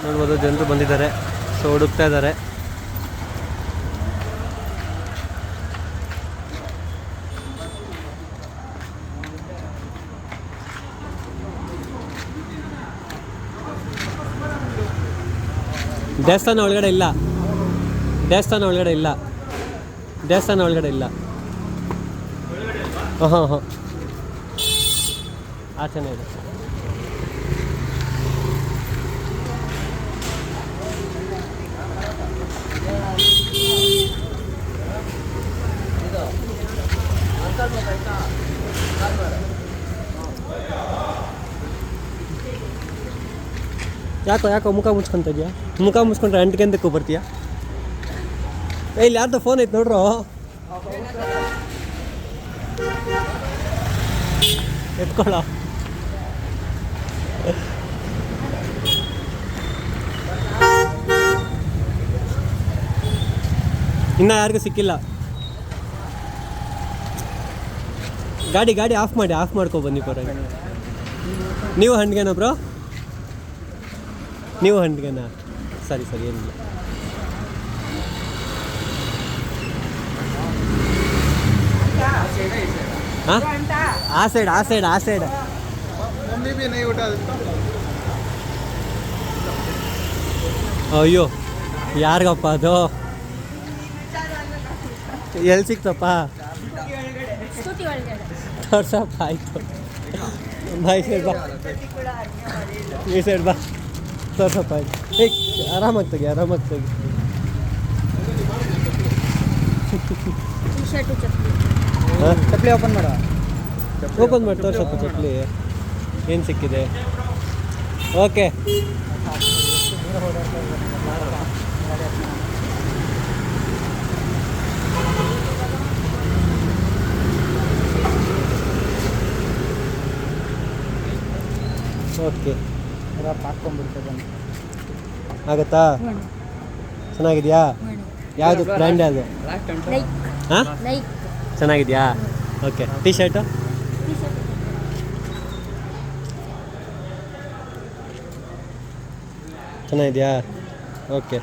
ನೋಡ್ಬೋದು ಜನರು ಬಂದಿದ್ದಾರೆ. ಸೊ ಹುಡುಕ್ತಾ ಇದ್ದಾರೆ. ದೇವಸ್ಥಾನ ಒಳಗಡೆ ಇಲ್ಲ. ದೇವಸ್ಥಾನ ಒಳಗಡೆ ಇಲ್ಲ. ದೇವಸ್ಥಾನ ಒಳಗಡೆ ಇಲ್ಲ. ಹಾಂ ಹಾಂ ಆಚೆನೇ ಇದೆ. ಯಾಕೋ ಮುಖ ಮುಚ್ಕೊಂತ ಇದೆಯಾ? ಮುಖ ಮುಚ್ಕೊಂಡ್ರೆ ಅಂಟ್ಕೆಂದಕ್ಕೂ ಬರ್ತೀಯಾ? ಇಲ್ಲಿ ಯಾರ್ದು ಫೋನ್ ಐತೆ ನೋಡ್ರು. ಎತ್ಕೊಳ್ಳ. ಇನ್ನೂ ಯಾರಿಗೂ ಸಿಕ್ಕಿಲ್ಲ. ಗಾಡಿ ಆಫ್ ಮಾಡ್ಕೊ ಬನ್ನಿ ಪರವಾಗಿ. ನೀವು ಹಂಡ್ಗೆನಾ ಬ್ರೋ? ನೀವು ಹಂಡ್ಗೆನಾ? ಸರಿ ಏನಿಲ್ಲ. हाँ आ साइड मम्मी भी नहीं उठा देता. ಅಯ್ಯೋ ಯಾರಿಗಪ್ಪ ಅದು? ಎಲ್ಲಿ ಸಿಕ್ತಪ್ಪ? ತೋರ್ಸಪ್ಪ. ಆಯಿತು ಬಾ ಈ ಸೈಡ್ ಬಾ ತೋರ್ಸಪ್ಪ. ಆಯ್ತು ಆರಾಮಾಗಿ ತೆಗಿ. ಚಪ್ಪಲಿ ಓಪನ್ ಮಾಡಿ ತೋರ್ಸಪ್ಪ. ಚಪ್ಪಲಿ ಏನು ಸಿಕ್ಕಿದೆ? ಓಕೆ ಓಕೆ ಆಗತ್ತಾ? ಚೆನ್ನಾಗಿದೆಯಾ? ಯಾವುದು ಬ್ರ್ಯಾಂಡ್? ಯಾವುದು? ಹಾಂ ಚೆನ್ನಾಗಿದೆಯಾ? ಓಕೆ. ಟೀ ಶರ್ಟು ಚೆನ್ನಾಗಿದೆಯಾ? ಓಕೆ.